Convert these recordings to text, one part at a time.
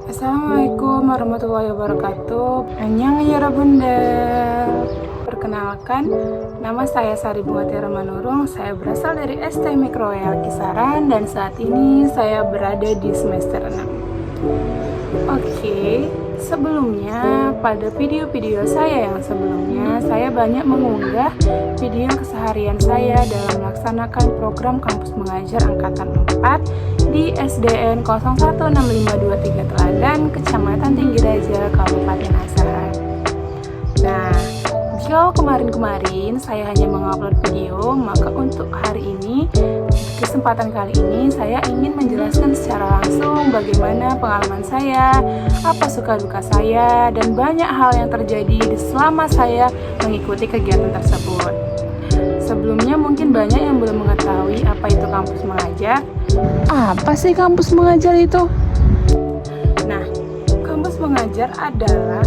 Assalamualaikum warahmatullahi wabarakatuh. Annyeong bunda. Perkenalkan, nama saya Sari Bunga Tiara Manurung. Saya berasal dari ST Mikro Kisaran dan saat ini saya berada di semester 6. Oke, sebelumnya pada video-video saya yang sebelumnya saya banyak mengunggah video keseharian saya dalam melaksanakan program kampus mengajar angkatan 4 di SDN 016523 Teladan, Kecamatan Tinggi Raja, Kabupaten Asahan. Nah, jika kemarin-kemarin saya hanya mengupload video, maka untuk hari ini, kesempatan kali ini saya ingin menjelaskan secara langsung bagaimana pengalaman saya, apa suka duka saya, dan banyak hal yang terjadi selama saya mengikuti kegiatan tersebut. Sebelumnya mungkin banyak yang belum mengetahui apa itu kampus mengajar. Apa sih kampus mengajar itu? Nah, kampus mengajar adalah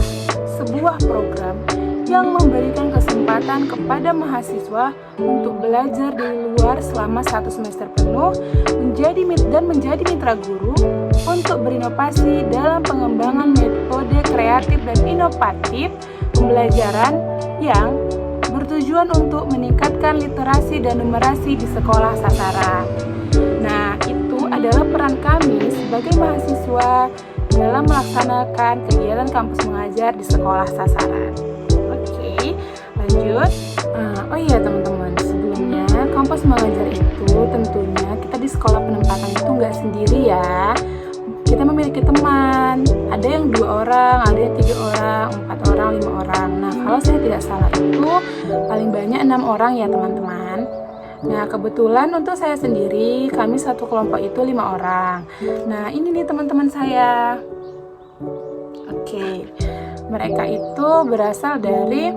sebuah program yang memberikan kesempatan kepada mahasiswa untuk belajar di luar selama 1 semester penuh, menjadi mitra guru untuk berinovasi dalam pengembangan metode kreatif dan inovatif pembelajaran yang bertujuan untuk meningkatkan literasi dan numerasi di sekolah sasaran. Nah, itu adalah peran kami sebagai mahasiswa dalam melaksanakan kegiatan kampus mengajar di sekolah sasaran. Oke, lanjut. Oh iya teman-teman, sebelumnya kampus mengajar itu tentunya kita di sekolah penempatan itu nggak sendiri ya. Kita memiliki teman, ada yang 2 orang, ada yang 3 orang, 4 orang, 5 orang. Nah, kalau saya tidak salah itu paling banyak 6 orang ya teman-teman. Nah, kebetulan untuk saya sendiri, kami satu kelompok itu 5 orang. Nah, ini nih teman-teman saya. Oke, mereka itu berasal dari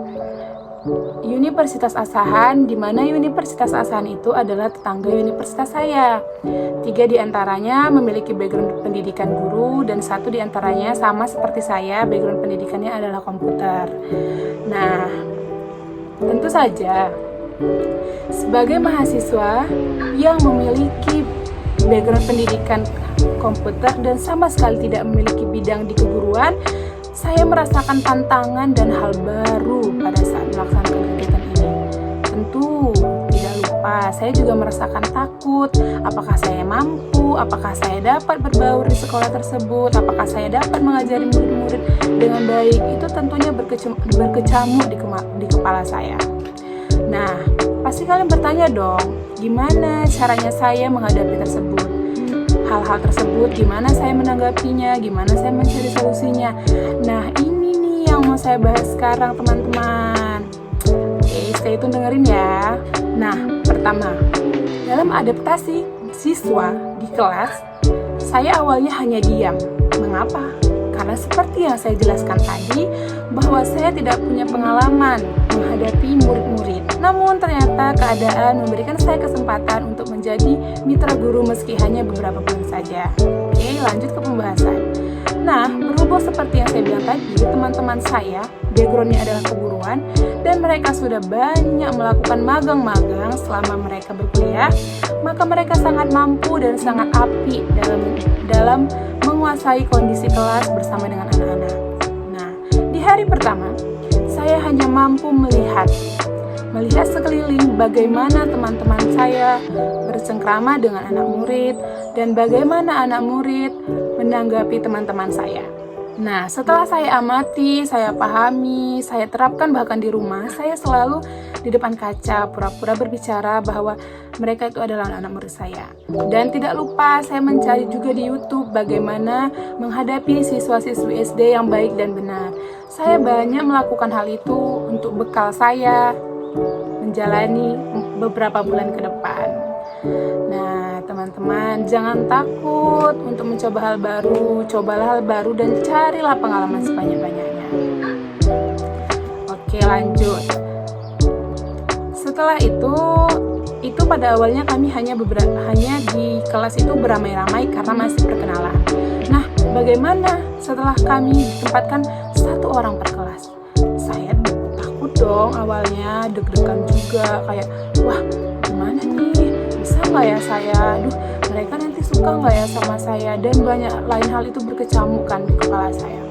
Universitas Asahan, di mana Universitas Asahan itu adalah tetangga universitas saya. 3 diantaranya memiliki background pendidikan guru dan 1 diantaranya sama seperti saya, background pendidikannya adalah komputer. Nah, tentu saja sebagai mahasiswa yang memiliki background pendidikan komputer dan sama sekali tidak memiliki bidang di keguruan, saya merasakan tantangan dan hal baru pada saat melaksanakan kegiatan ini. Tentu tidak lupa, saya juga merasakan takut. Apakah saya mampu? Apakah saya dapat berbaur di sekolah tersebut? Apakah saya dapat mengajari murid-murid dengan baik? Itu tentunya berkecamuk di kepala saya. Nah, pasti kalian bertanya dong, gimana caranya saya menghadapi tersebut? Hal-hal tersebut, gimana saya menanggapinya, gimana saya mencari solusinya. Nah, ini nih yang mau saya bahas sekarang teman-teman. Oke, stay tune dengerin ya. Nah, pertama, dalam adaptasi siswa di kelas, saya awalnya hanya diam. Mengapa? Karena seperti yang saya jelaskan tadi, bahwa saya tidak punya pengalaman menghadapi murid-murid. Namun ternyata keadaan memberikan saya kesempatan untuk menjadi mitra guru meski hanya beberapa bulan saja. Oke, lanjut ke pembahasan. Nah, berhubung seperti yang saya bilang tadi, teman-teman saya backgroundnya adalah keguruan dan mereka sudah banyak melakukan magang-magang selama mereka berkuliah, maka mereka sangat mampu dan sangat apik dalam menguasai kondisi kelas bersama dengan anak-anak. Nah, di hari pertama, saya hanya mampu melihat sekeliling bagaimana teman-teman saya bercengkrama dengan anak murid dan bagaimana anak murid menanggapi teman-teman saya. Nah, setelah saya amati, saya pahami, saya terapkan bahkan di rumah, saya selalu di depan kaca pura-pura berbicara bahwa mereka itu adalah anak murid saya. Dan tidak lupa saya mencari juga di YouTube bagaimana menghadapi siswa-siswi SD yang baik dan benar. Saya banyak melakukan hal itu untuk bekal saya menjalani beberapa bulan ke depan. Nah, teman-teman, jangan takut untuk mencoba hal baru. Cobalah hal baru dan carilah pengalaman sebanyak-banyaknya. Oke, lanjut. Setelah itu pada awalnya kami hanya di kelas itu beramai-ramai karena masih perkenalan. Nah, bagaimana setelah kami ditempatkan 1 orang per kelas? Saya takut dong awalnya, deg-degan juga, kayak wah gimana nih, bisa nggak ya saya, mereka nanti suka nggak ya sama saya, dan banyak lain hal itu berkecamuk kan di kepala saya.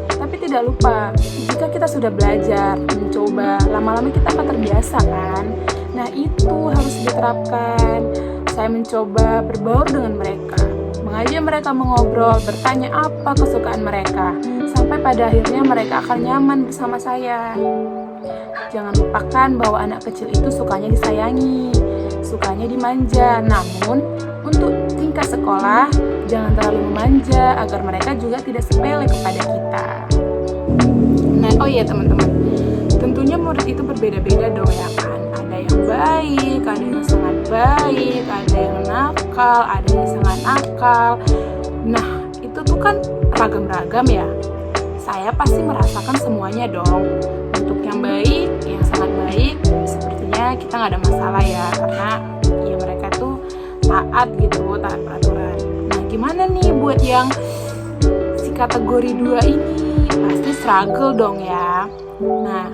Tapi tidak lupa, jika kita sudah belajar, mencoba, lama-lama kita akan terbiasa kan. Nah itu harus diterapkan. Saya mencoba berbaur dengan mereka, mengajak mereka mengobrol, bertanya apa kesukaan mereka, sampai pada akhirnya mereka akan nyaman bersama saya. Jangan lupakan bahwa anak kecil itu sukanya disayangi, sukanya dimanja. Namun untuk tingkat sekolah, jangan terlalu memanja agar mereka juga tidak sepele kepada kita. Nah, oh iya teman-teman, tentunya murid itu berbeda-beda dong ya kan. Ada yang baik, ada yang sangat baik, ada yang nakal, ada yang sangat nakal. Nah, itu tuh kan ragam-ragam ya. Saya pasti merasakan semuanya dong. Untuk yang baik, yang sangat baik, sepertinya kita nggak ada masalah ya, karena ya mereka tuh taat gitu, taat peraturan. Nah, gimana nih buat yang si kategori 2 ini? Pasti struggle dong ya. Nah,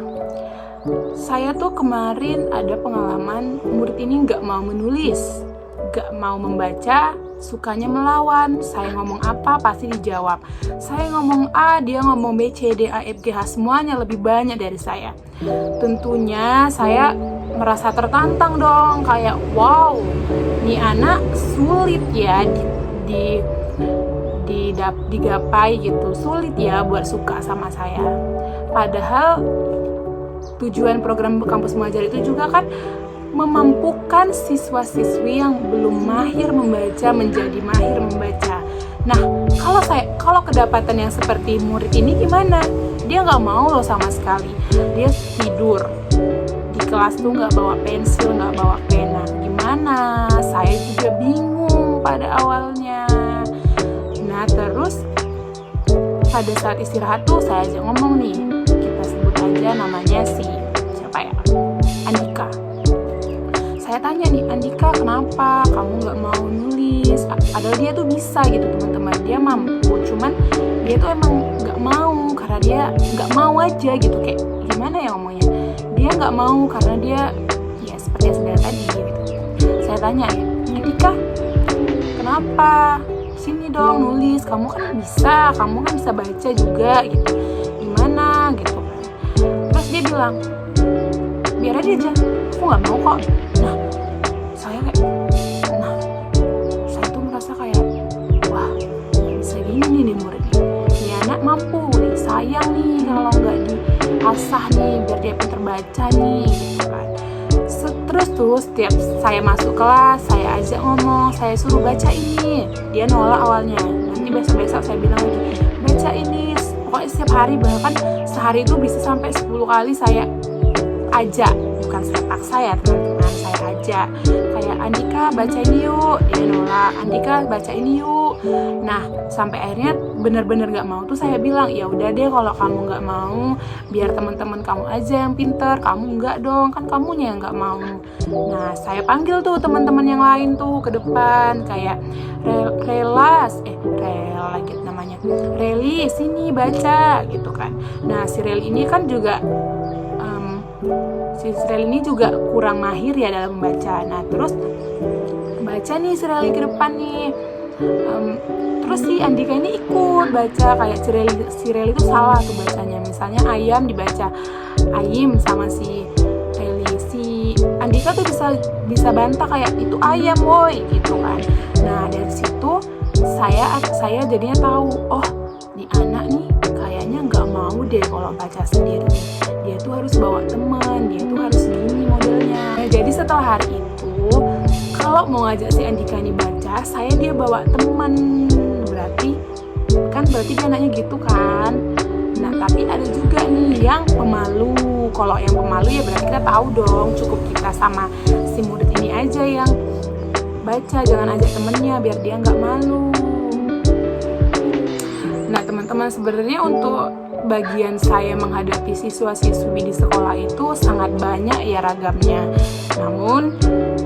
saya tuh kemarin ada pengalaman murid ini nggak mau menulis, nggak mau membaca, sukanya melawan. Saya ngomong apa pasti dijawab. Saya ngomong A, dia ngomong B, C, D, A, F, G, H, semuanya lebih banyak dari saya. Tentunya saya merasa tertantang dong, kayak wow, nih anak sulit ya digapai gitu, sulit ya buat suka sama saya. Padahal tujuan program kampus mengajar itu juga kan memampukan siswa-siswi yang belum mahir membaca menjadi mahir membaca. Nah, kalau kedapatan yang seperti murid ini gimana? Dia nggak mau loh sama sekali. Dia tidur di kelas tuh, nggak bawa pensil, nggak bawa pena. Gimana? Saya juga bingung pada awalnya. Nah, terus pada saat istirahat tuh saya aja ngomong nih, kita sebut aja namanya siapa ya? Andika. Saya tanya nih, Andika kenapa kamu nggak mau nulis? Padahal dia tuh bisa gitu teman-teman, dia mampu, cuman dia tuh emang nggak mau karena dia nggak mau aja gitu. Kayak gimana ya ngomongnya? Dia nggak mau karena dia ya seperti yang saya tadi gitu. Saya tanya, Andika kenapa? Sini dong nulis, kamu kan bisa baca juga gitu. Gimana gitu kan? Terus dia bilang, biar aja, aku nggak mau kok. Saya tuh merasa kayak, wah, bisa gini nih murid ini anak mampu nih, sayang nih kalau nggak diasah nih biar dia pintar baca nih gitu kan. Terus tuh setiap saya masuk kelas, saya ajak ngomong, saya suruh baca ini, dia nolak awalnya. Nanti besok-besok saya bilang lagi, baca ini. Pokoknya setiap hari, bahkan sehari itu bisa sampai 10 kali saya ajak, bukan saya paksa ya teman-teman, saya ajak kayak, Andika baca ini yuk, dia nolak. Andika baca ini yuk. Nah, sampai akhirnya bener-bener nggak mau tuh saya bilang, ya udah deh kalau kamu nggak mau, biar teman-teman kamu aja yang pinter, kamu nggak dong, kan kamunya yang nggak mau. Nah, saya panggil tuh teman-teman yang lain tuh ke depan, kayak Reli sini baca gitu kan. Nah, si Reli ini kan juga si Srel ini juga kurang mahir ya dalam membaca. Nah, terus baca nih Srel ke depan nih. Terus si Andika ini ikut baca, kayak si Rel itu salah tuh bacanya. Misalnya ayam dibaca ayim sama si Reli. Si Andika tuh bisa bantah kayak itu ayam woi gitu kan. Nah, dari situ saya jadinya tahu, oh, nih anak nih kayaknya nggak mau deh kalau baca sendiri. Dia tuh harus bawa teman, dia tuh harus gini modelnya. Nah, jadi setelah hari itu, kalau mau ngajak si Andika ini baca, dia bawa teman. Berarti dia anaknya gitu kan. Nah, tapi ada juga nih yang pemalu. Kalau yang pemalu ya berarti kita tahu dong, cukup kita sama si murid ini aja yang baca, jangan ajak temennya biar dia nggak malu. Nah, teman-teman, sebenarnya untuk bagian saya menghadapi siswa-siswi di sekolah itu sangat banyak ya ragamnya. Namun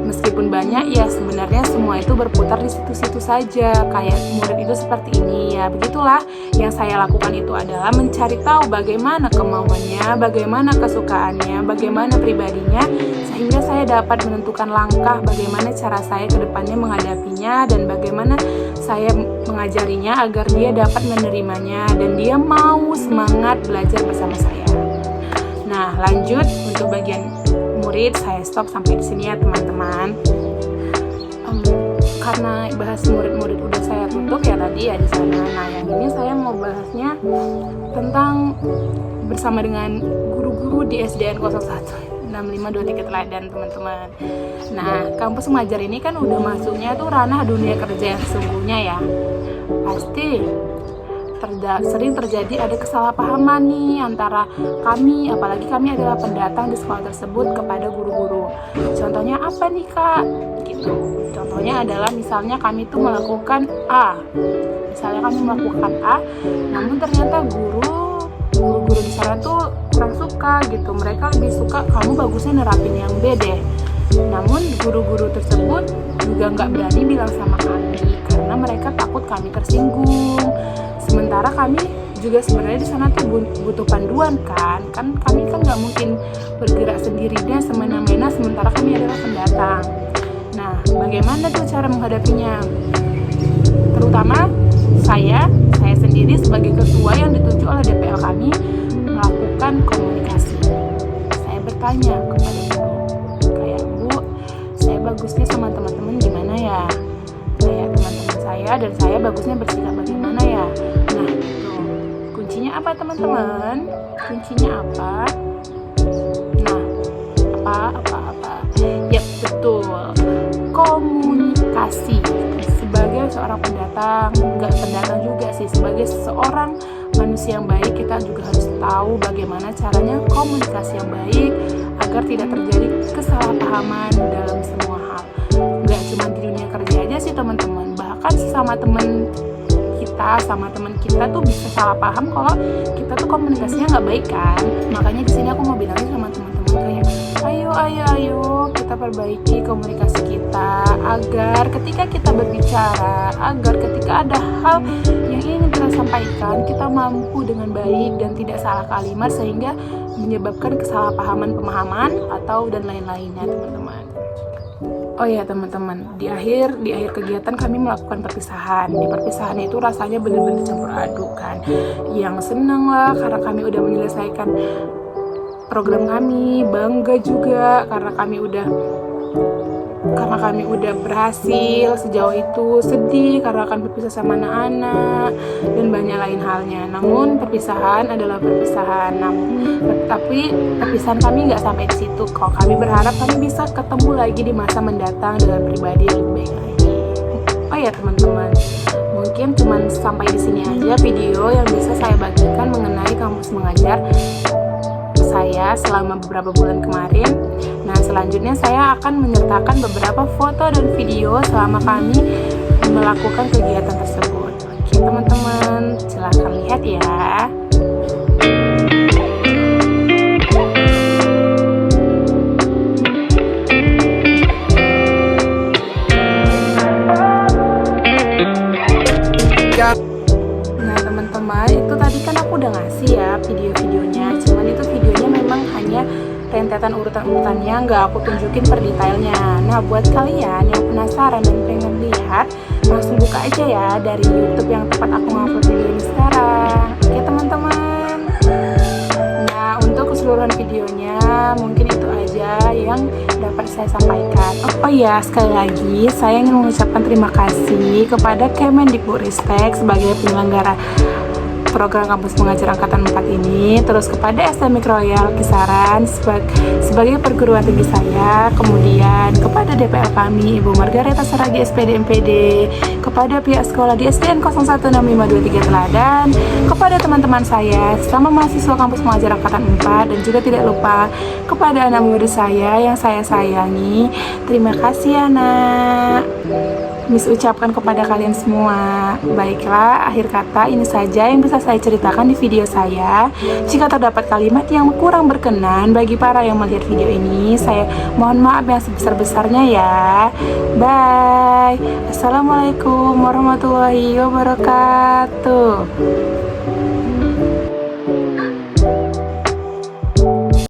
meskipun banyak ya sebenarnya semua itu berputar di situ-situ saja. Kayak murid itu seperti ini ya, begitulah Yang saya lakukan itu adalah mencari tahu bagaimana kemauannya, bagaimana kesukaannya, bagaimana pribadinya, sehingga saya dapat menentukan langkah bagaimana cara saya ke depannya menghadapinya dan bagaimana saya mengajarinya agar dia dapat menerimanya dan dia mau semangat belajar bersama saya. Nah, lanjut untuk bagian murid, saya stop sampai di sini ya teman-teman. Karena bahas murid-murid udah saya tutup ya tadi ya di sana. Nah, yang ini saya mau bahasnya tentang bersama dengan guru-guru di SDN 016523 Teladan teman-teman. Nah, kampus mengajar ini kan udah masuknya tuh ranah dunia kerja yang sesungguhnya ya. Pasti sering terjadi ada kesalahpahaman nih antara kami, apalagi kami adalah pendatang di sekolah tersebut kepada guru-guru. Contohnya apa nih kak? Gitu. Contohnya adalah misalnya kami tuh melakukan A. Misalnya kami melakukan A, namun ternyata guru-guru di sana tuh kurang suka gitu. Mereka lebih suka kamu bagusnya nerapin yang B deh. Namun guru-guru tersebut juga nggak berani bilang sama kami karena mereka takut kami tersinggung. Sementara kami juga sebenarnya di sana tuh butuh panduan kan kami kan nggak mungkin bergerak sendirinya semena-mena sementara kami adalah pendatang. Nah, bagaimana tuh cara menghadapinya? Terutama saya sendiri sebagai ketua yang ditunjuk oleh DPL kami melakukan komunikasi. Saya bertanya kepada guru, kayak Bu, saya bagusnya sama teman-teman gimana ya? Kayak teman-teman saya dan saya bagusnya bersikap bagaimana ya? Nah, itu kuncinya apa teman-teman? Kuncinya apa? Nah, apa? Ya betul, komunikasi. Sebagai seorang pendatang, nggak pendatang juga sih, sebagai seorang manusia yang baik, kita juga harus tahu bagaimana caranya komunikasi yang baik agar tidak terjadi kesalahpahaman dalam semua hal. Nggak cuma di dunia kerja aja sih teman-teman, bahkan sama teman kita tuh bisa salah paham kalau kita tuh komunikasinya nggak baik kan. Makanya di sini aku mau bilangin sama teman-teman kayak ayo kita perbaiki komunikasi kita agar ketika kita berbicara, agar ketika ada hal yang ingin kita sampaikan, kita mampu dengan baik dan tidak salah kalimat sehingga menyebabkan kesalahpahaman pemahaman atau dan lain-lainnya teman-teman. Oh ya teman-teman, di akhir kegiatan kami melakukan perpisahan. Di perpisahan itu rasanya benar-benar campur aduk kan. Yang senang lah karena kami udah menyelesaikan program kami, bangga juga karena kami udah berhasil sejauh itu, sedih karena akan berpisah sama anak-anak dan banyak lain halnya. Namun perpisahan adalah perpisahan. Tapi perpisahan kami nggak sampai di situ kok. Kami berharap kami bisa ketemu lagi di masa mendatang dengan pribadi yang lebih baik lagi. Oh ya teman-teman, mungkin cuma sampai di sini aja video yang bisa saya bagikan mengenai kampus mengajar saya selama beberapa bulan kemarin. Nah, selanjutnya saya akan menyertakan beberapa foto dan video selama kami melakukan kegiatan tersebut. Oke, teman-teman, silahkan lihat ya. Nah, teman-teman, itu tadi kan aku udah ngasih ya video-videonya. Cuman itu videonya memang hanya rentetan urutan-urutannya, nggak aku tunjukin per detailnya. Nah, buat kalian yang penasaran dan pengen lihat, langsung buka aja ya dari YouTube yang tempat aku ngupload video ini sekarang. Oke teman-teman. Nah, untuk keseluruhan videonya mungkin itu aja yang dapat saya sampaikan. Oh ya, sekali lagi saya ingin mengucapkan terima kasih kepada Kemendikbudristek sebagai penyelenggara program kampus mengajar angkatan 4 ini, terus kepada STMIK Royal Kisaran sebagai perguruan tinggi saya, kemudian kepada DPL kami Ibu Margareta Saragi SPD MPD, kepada pihak sekolah di SDN 016523 Teladan, kepada teman-teman saya sama mahasiswa kampus mengajar angkatan 4, dan juga tidak lupa kepada anak murid saya yang saya sayangi. Terima kasih anak. Miss ucapkan kepada kalian semua. Baiklah, akhir kata ini saja yang bisa saya ceritakan di video saya. Jika terdapat kalimat yang kurang berkenan bagi para yang melihat video ini, saya mohon maaf yang sebesar-besarnya ya. Bye. Assalamualaikum warahmatullahi wabarakatuh.